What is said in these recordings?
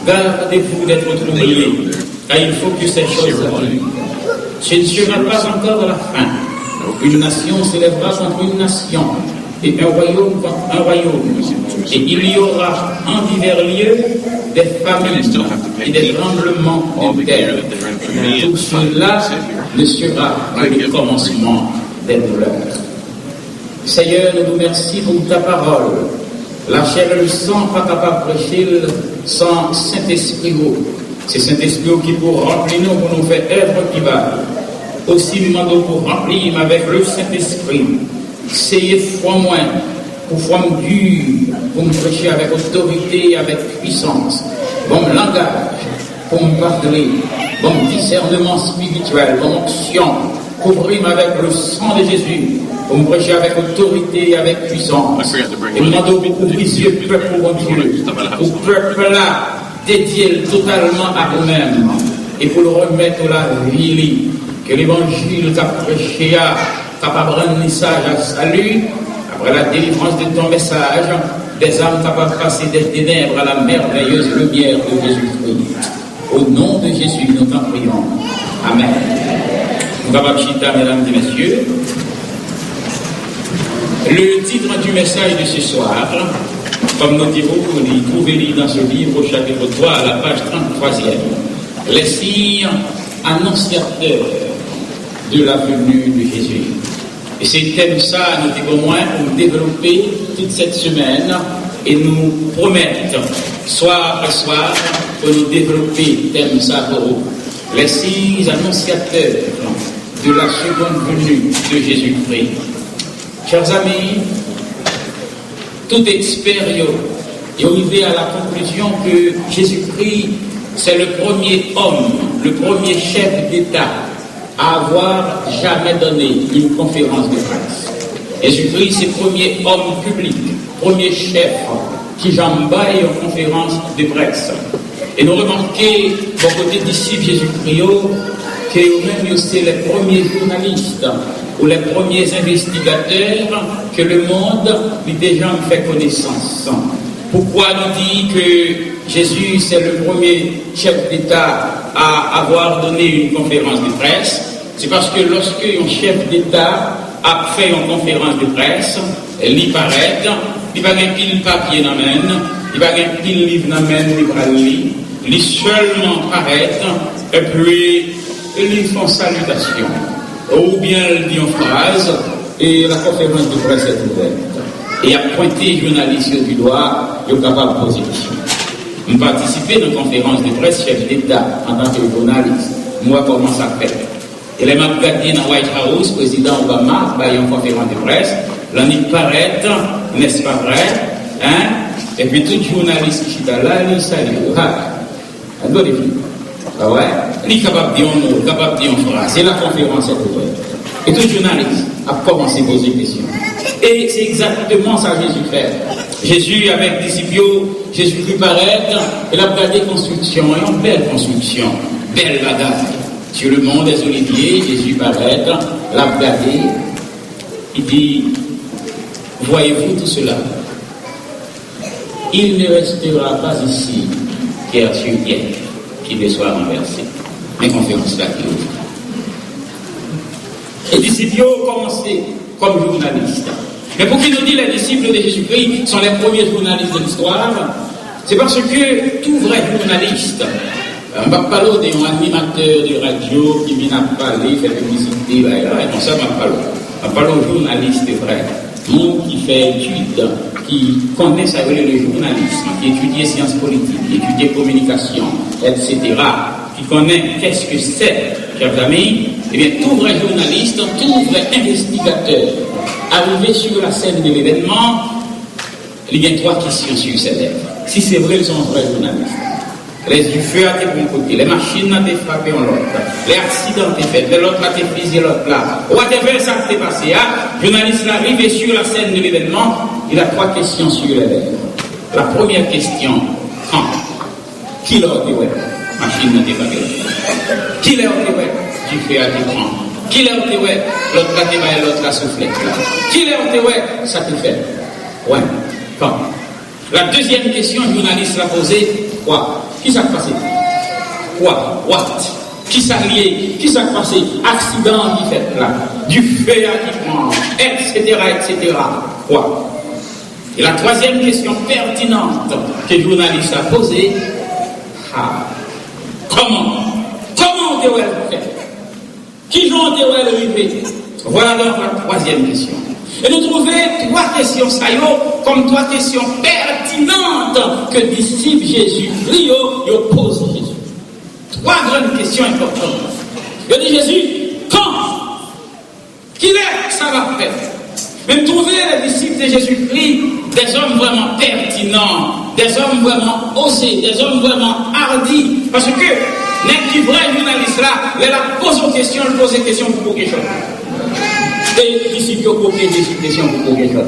Gardez-vous d'être troublés, car il faut que ces choses arrivent. Ce ne sera pas encore la fin. Une nation s'élèvera contre une nation, et un royaume contre un royaume. Et il y aura en divers lieux des famines et des tremblements de terre. Tout cela ne sera que le commencement des douleurs. Seigneur, nous vous remercions pour ta parole. La chair et le sang, pas capable de prêcher sans Saint-Esprit. C'est Saint-Esprit qui pour remplir nous, pour nous faire œuvre qui va. Aussi, nous demandons pour remplir avec le Saint-Esprit. C'est foi moins, pour foi dure, pour me prêcher avec autorité, avec puissance. Bon langage, pour me parler. Bon discernement spirituel, bon onction. Couvrir avec le sang de Jésus. Pour me prêcher avec autorité et avec puissance. Et nous demandons pour ouvrir le peuple pour Dieu. Pour peuple là, dédié totalement à vous-même. Et pour le remettre à la vie. Que l'évangile qu'a prêché à capable de rendre message à salut, après la délivrance de ton message, des âmes capables de passer des ténèbres à la merveilleuse lumière de Jésus-Christ. Au nom de Jésus, nous t'en prions. Amen. Mesdames et messieurs, le titre du message de ce soir, comme nous dirons, vous trouvez dans ce livre au chapitre 3 à la page 33e, les signes annonciateurs de la venue de Jésus. Et c'est thème ça, nous devons au moins pour développer toute cette semaine et nous promettre, soir après soir, pour nous développer thème ça pour vous. Les signes annonciateurs de la seconde venue de Jésus-Christ. Chers amis, tout expert est arrivé à la conclusion que Jésus-Christ, c'est le premier homme, le premier chef d'État à avoir jamais donné une conférence de presse. Jésus-Christ, c'est le premier homme public, premier chef qui jambaille en conférence de presse. Et nous remarquons, pour côté disciples Jésus-Christ, que eux-mêmes, c'est les premiers journalistes ou les premiers investigateurs que le monde lui déjà fait connaissance. Pourquoi nous dit que Jésus, c'est le premier chef d'État à avoir donné une conférence de presse? C'est parce que lorsque un chef d'État a fait une conférence de presse, il y paraît, il va gagner pile papier dans la main, il va gagner pile livre dans la main, il va lire, il seulement paraît, et puis ils font salutation. Ou bien il dit une phrase, et la conférence de presse est ouverte. Et à pointer les journalistes du doigt, ils sont capables de poser des questions. Je participé dans une conférence de presse chef d'État en tant que journaliste. Moi, comment ça fait? Et les m'a regardé dans White House, président Obama, il y a une conférence de presse, l'année paraît, n'est-ce pas vrai? Hein? Et puis tout journaliste qui est là, il salue. Ah, doit définir. Ah ouais? Il est capable de dire un mot, capable de dire une phrase. Et la conférence est ouverte. Et tout journaliste a commencé à poser des questions. Et c'est exactement ça que Jésus fait. Jésus, avec les disciples, Jésus lui paraît, il a regardé construction, une belle construction, belle bagaille. Sur le mont des Oliviers, Jésus paraît, l'a regardé, il dit, voyez-vous tout cela? Il ne restera pas ici, pierre sur pierre, qui ne soit renversé. Mais conférence là qui ouvre. Les disciples ont commencé comme journalistes. Mais pour qui nous dit les disciples de Jésus-Christ sont les premiers journalistes de l'histoire, c'est parce que tout vrai journaliste, on va parler d'un animateur de radio qui vient parler, fait publicité, et comme ça, on va parler aux journalistes vrais. Nous qui fait études, qui connaît ça le journalisme, qui étudie les sciences politiques, qui étudie la communication, etc., qui connaît qu'est-ce que c'est, chers amis, eh bien, tout vrai journaliste, tout vrai investigateur, arrivé sur la scène de l'événement, il y a 3 questions sur ses lèvres. Si c'est vrai, ils sont vrais journalistes. Les du feu à tes bon côté, les machines à tes frappé en l'autre, les accidents t'es fait, l'autre là t'es frisé, l'autre là. Whatever ça t'est passé, journaliste là arrivé sur la scène de l'événement, il a 3 questions sur les lèvres. La première question, quand? Qui l'a été ouais? Machine n'a t'es pas qui l'a été ouais? Du feu à tes prend. Qui l'a été ouais? L'autre là t'es pas l'autre là soufflette là. Qui l'a été ouais? Ça te fait. Ouais. Quand? La deuxième question, le journaliste l'a posée, quoi? Qui s'est passé? Quoi? What? Qui s'est lié? Qui s'est passé? Accident qui fait là, du feu qui prend, etc., etc. Quoi? Et la troisième question pertinente que le journaliste a posée, comment on doit le faire? Qui vont doit le arriver? Voilà donc la troisième question. Et nous trouvons trois questions comme trois questions pertinentes que disciples Jésus-Christ posent à Jésus. Trois grandes questions importantes. Il dit Jésus, quand? Qui est ça va faire? Mais nous trouvons les disciples de Jésus-Christ des hommes vraiment pertinents, des hommes vraiment osés, des hommes vraiment hardis. Parce que, n'est-ce qui vrai journaliste là, il a posé une question, il pose une question pour quelque chose. Et les disciples ont posé des questions pour quelque chose.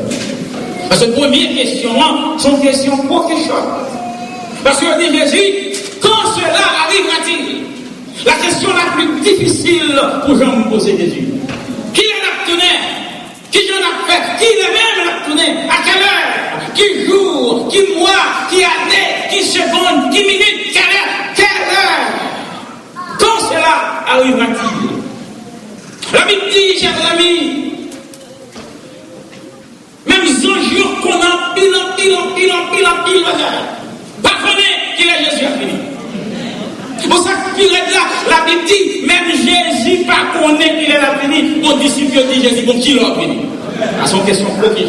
Parce que la première question, sont questions pour quelque chose. Parce que dit Jésus, quand cela arrivera-t-il? La question la plus difficile pour Jean me poser Jésus. Qui est l'actionnaire? Qui j'en a fait? Qui est même l'actionnaire? À quelle heure? Qui jour? Qui mois? Qui année? Qui seconde? Qui minute? Quelle heure? Quand cela arrivera-t-il? La Bible dit, chers amis, même un jour qu'on a pile, pas connaître qu'il est Jésus a fini. Pour ça que la Bible dit, même Jésus pas connaît qu'il est la fini. Mon disciple dit Jésus, bon, qui l'a fini? À son question pour qui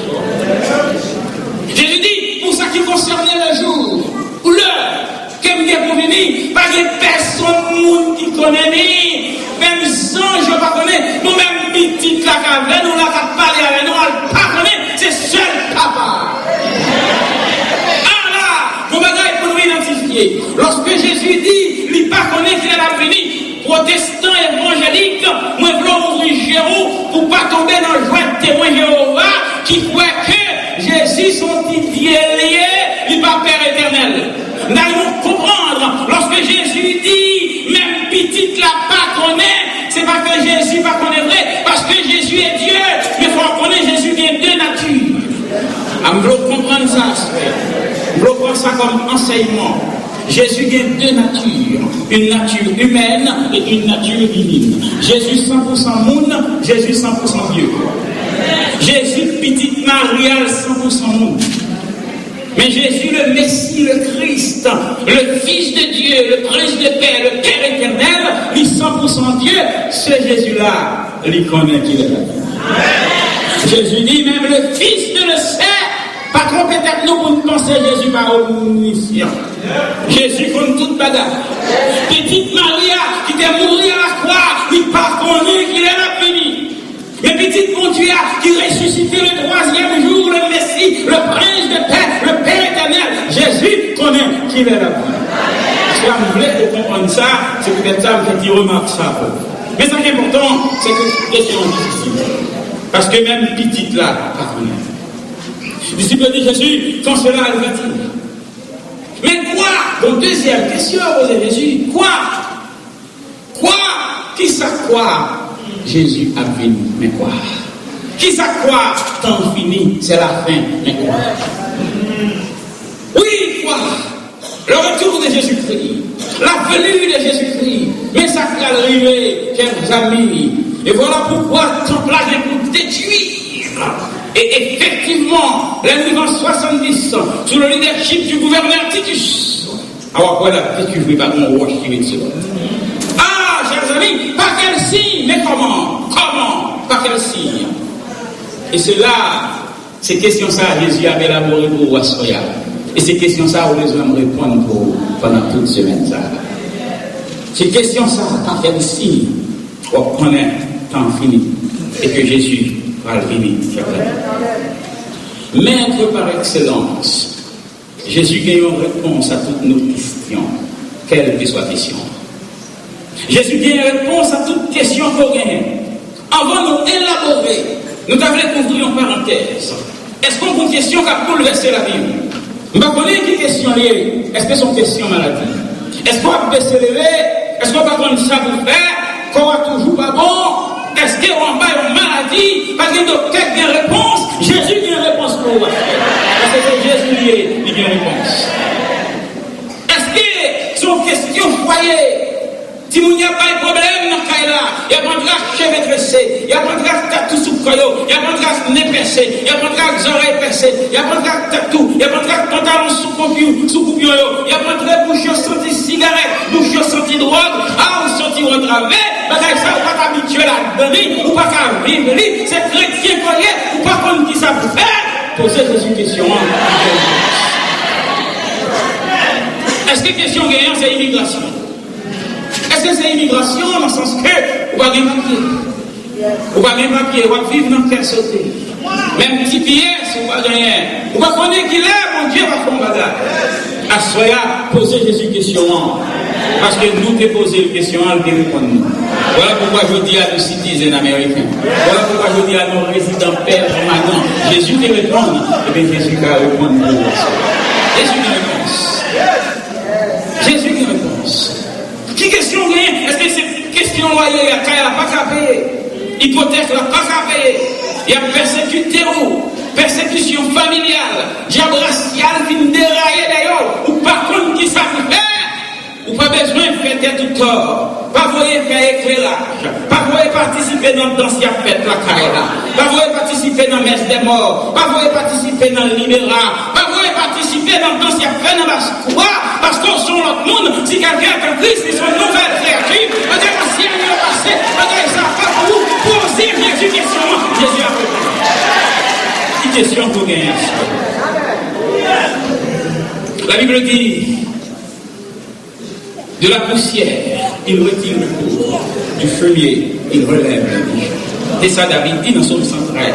Jésus dit, pour ça qui concernait le jour ou l'heure, qu'elle vient pour venir, pas de personne qui connaît ni, même ange pas connaît, nous même petit la caverne, nous la parler avec nous, elle pas connaît, c'est seul papa. Ah là, vous m'avez pour nous identifier. Lorsque Jésus dit, il pas connaît qu'il est la fini, protestant évangélique, moi je veux ouvrir Jérôme pour pas tomber dans le joie de témoin Jéhovah qui croit que Jésus son petit lié, il va Père éternel. Nous allons comprendre, lorsque Jésus dit, même petite la pas connaît, c'est pas que Jésus pas connaît vrai, parce que Jésus est Dieu, mais il faut connaître Jésus vient de deux natures. Je veux comprendre ça, je veux prendre ça comme enseignement. Jésus vient de deux natures, une nature humaine et une nature divine. Jésus 100% monde, Jésus 100% Dieu. Jésus petite Marie 100% monde. Mais Jésus, le Messie, le Christ, le Fils de Dieu, le Prince de paix, le Père éternel, il est 100% Dieu, ce Jésus-là, il connaît qu'il est là. Jésus dit, même le Fils ne le sait, pas trop peut-être nous pour nous penser Jésus par omniscient. Jésus connaît toute bagarre. Petite Maria, qui était morte à la croix, il pas connaît qu'il est là fini. Mais petit mon Dieu qui ressuscité le troisième jour, le Messie, le Prince de paix, le Père éternel, Jésus connaît qu'il est là. Si vous voulez comprendre ça, c'est peut-être ça qui remarque ça. Mais ce qui est important, c'est que c'est une question difficile. Parce que même petite là, pas connaît. Le disciple dit Jésus, quand cela arrive-t-il? Mais quoi? Donc deuxième question à poser Jésus, quoi? Qui ça quoi? Jésus a venu, mais quoi? Qui ça quoi? Temps fini, c'est la fin, mais quoi? Oui, quoi? Le retour de Jésus-Christ, la venue de Jésus-Christ, mais ça qui est arrivé, chers amis, et voilà pourquoi le temple a été pour détruire. Et effectivement, l'année 70, sous le leadership du gouverneur Titus, alors voilà, qu'est-ce que je vais pas qu'on roche qui dessus? Ah, chers amis, pas quel signe, mais comment? Pas quel signe? Et c'est là, ces questions ça, Jésus avait élaboré pour Wassoya. Et ces questions ça, on les a répondre pendant toute semaine ça. Ces questions ça, pas quel signe? On connaît temps fini et que Jésus va venir. Maître par excellence, Jésus a une réponse à toutes nos questions, quelle que soit la question. Jésus a une réponse à toutes questions qu'on gagne. Avant de nous élaborer, nous devons ouvrir une parenthèse. Est-ce qu'on a une question qui a bouleversé la Bible? Je ne sais pas qui question liée. Est-ce que c'est une question maladie? Est-ce qu'on va baisser les lèvres? Est-ce qu'on va prendre ça pour faire? Qu'on va toujours pas bon? Est-ce qu'on a une maladie? Parce que le docteur a une réponse. Jésus a une réponse pour vous. Parce que c'est Jésus qui a une réponse. Est-ce que c'est une question foyer? Si vous n'avez pas de problème dans le cas là, il y a pas de grâce cheveux tressés, il y a pas de grâce tatou sous le il y a pas de grâce nez percé, il y a pas de grâce oreilles percées, il y a pas de grâce tatou, il y a pas de grâce pantalon sous coupure, il y a pas de grâce bouche senti cigarette, bouche senti drogue, vous senti au travers, parce ça, vous pas habitué là-dedans, ou pas qu'à vivre, c'est chrétien qu'on est, ou pas qu'on dit ça pour faire. Posez cette question. Est-ce que question gagnante, c'est immigration? Est-ce que c'est immigration dans le sens que vous n'avez pas de papier? Vous n'avez pas de papier, vous vivez dans quel sauté? Même petit pièce, vous n'avez rien. Vous ne connaissez qui est, mon Dieu va faire un bagage. À soya, posez Jésus une question. Parce que nous te posons une question, elle te répond. Voilà pourquoi je dis à nos citoyens américains. Voilà pourquoi je dis à nos résidents pères permanents. Jésus te répond. Et bien Jésus va répondre pour vous. Jésus te réponse. Jésus te réponse. Qui question gagne? Est-ce que c'est question loyer? Il y a pas qu'à payer. Hypothèque, il n'y a pas qu'à payer. Il y a persécuté ou persécution familiale, diable racial qui me déraille d'ailleurs. Ou par contre, qui ça peut faire? Ou pas besoin de faire tout tort. Pas voyer faire éclairage. Pas voyer participer dans le danse qui a fait la carrière. Pas voyer participer dans la messe des morts. Pas voyer participer dans le libéral. Pas voyer participer dans le danse qui a fait dans la square. Parce qu'on sont l'autre monde. Si quelqu'un est en Christ, ils sont nouvelles créatures. On dit que si elle est passée, on dit ça pas pour vous. Posez Jésus question. Jésus a répondu. Petite question pour gagner. La Bible dit, de la poussière, il retire le cours. Du feuillet, il relève le biche. Et ça, David dit dans Psaume 113.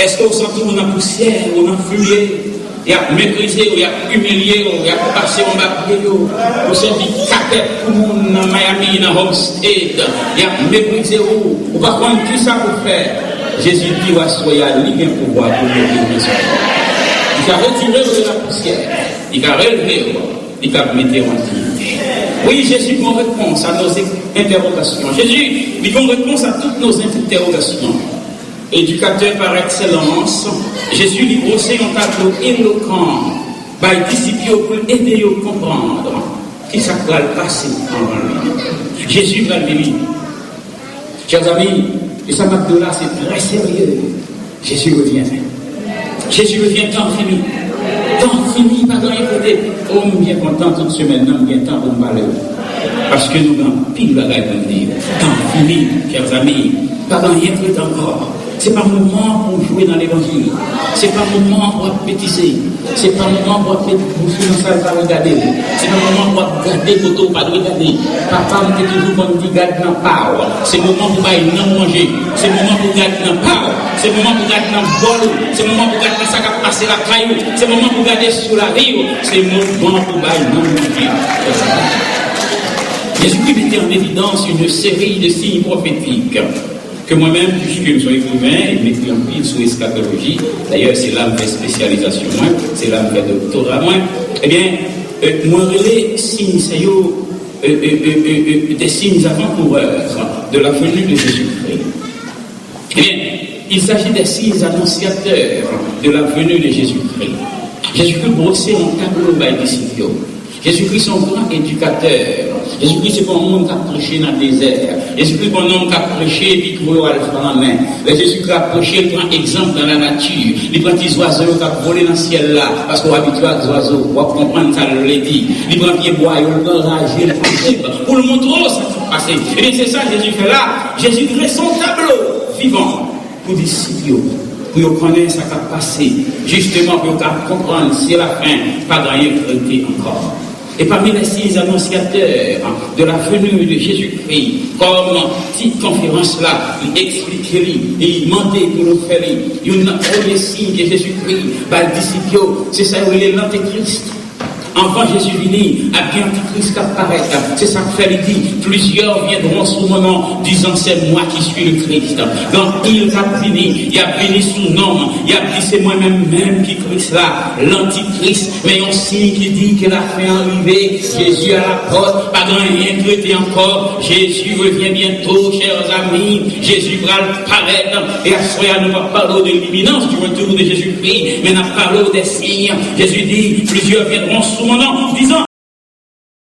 Est-ce qu'on sent tout dans la poussière, ou dans le feuillet? Il y a méprisé, il y a humilié, il y a passé en bas de l'eau, pour servir caquette pour dans Miami, dans Homestead, il y a méprisé, ou par contre, qui ça pour faire? Jésus dit, ouais, soyez à lui, bien pouvoir pour le dire. Il a retiré de la poussière, il a relevé, il a mis en vie. Oui, Jésus prend réponse à nos interrogations. Jésus, il prend réponse à toutes nos interrogations. Éducateur par excellence, Jésus lui brossait un tableau éloquent, par les disciples pour aider à comprendre qui ça va le passer en lui. Jésus va le vivre. Chers amis, et ça m'a là, c'est très sérieux. Jésus revient. Jésus revient tant fini. Tant fini, pas dans les côtés. Oh, nous bien content toute semaine, nous bien temps pour nous parler. Parce que nous avons pile bagaille pour dire. Tant fini, chers amis, pas dans rien que encore. C'est pas le moment pour jouer dans l'évangile. C'est pas le moment pour appétisser. C'est pas le moment pour mettre bouche dans la salle pour regarder. C'est pas le moment pour regarder photo, pas de regarder. Papa me dit toujours qu'on dit garde dans power. C'est le moment pour bailler non manger. C'est le moment pour garder dans power. C'est le moment pour garder dans bol. C'est le moment pour garder ça qui a passé la caillou. C'est le moment pour garder sur la rive. C'est le moment pour bailler non manger. Jésus-Christ mettait en évidence une série de signes prophétiques que moi-même, puisque je suis écrivain, je m'écris en pile sur l'eschatologie. D'ailleurs, c'est là que je fais spécialisation, c'est là que je fais doctorat. Eh bien, moi, les signes, c'est des signes avant-coureurs de la venue de Jésus-Christ. Eh bien, il s'agit des signes annonciateurs de la venue de Jésus-Christ. Jésus-Christ brossait un tableau par les disciples. Jésus-Christ est un grand éducateur. Jésus-Christ, c'est pas un monde qui a prêché dans le désert. Jésus-Christ, c'est pas un homme qui a prêché et puis qui a la main. Jésus-Christ a prêché, il prend exemple dans la nature. Il prend des oiseaux qui ont volé dans le ciel là, parce qu'on est habitué à des oiseaux. On va comprendre ça, je l'ai dit. Il prend pied bois, il prend rage, il prend pour le montrer ça qui s'est passé. Et bien, c'est ça que Jésus fait là. Jésus dresse son tableau vivant pour les disciples. Pour connaître ce qui a passé, justement pour comprendre si à la fin, pas gagné traité encore. Et parmi les signes annonciateurs de la venue de Jésus-Christ, comme petite conférence là, il expliquait, il demandait pour nous faire, il y a un premier signe de Jésus-Christ, par le disciple, c'est ça où il est l'antéchrist. Avant Jésus venu, à bien Christ apparaît. C'est ça que fait, il dit, plusieurs viendront sous mon nom, disant c'est moi qui suis le Christ. Quand il a fini, il a béni sous nom, il a dit c'est moi-même qui Christ là, l'antichrist, mais on signe qui dit qu'il a fait arriver Jésus à la porte, pas grand rien traité encore, Jésus revient bientôt, chers amis, Jésus va paraître, et à ce moment-là, nous va parler de l'imminence du retour de Jésus-Christ, mais nous parlons des signes. Jésus dit, plusieurs viendront sous mon nom, disant,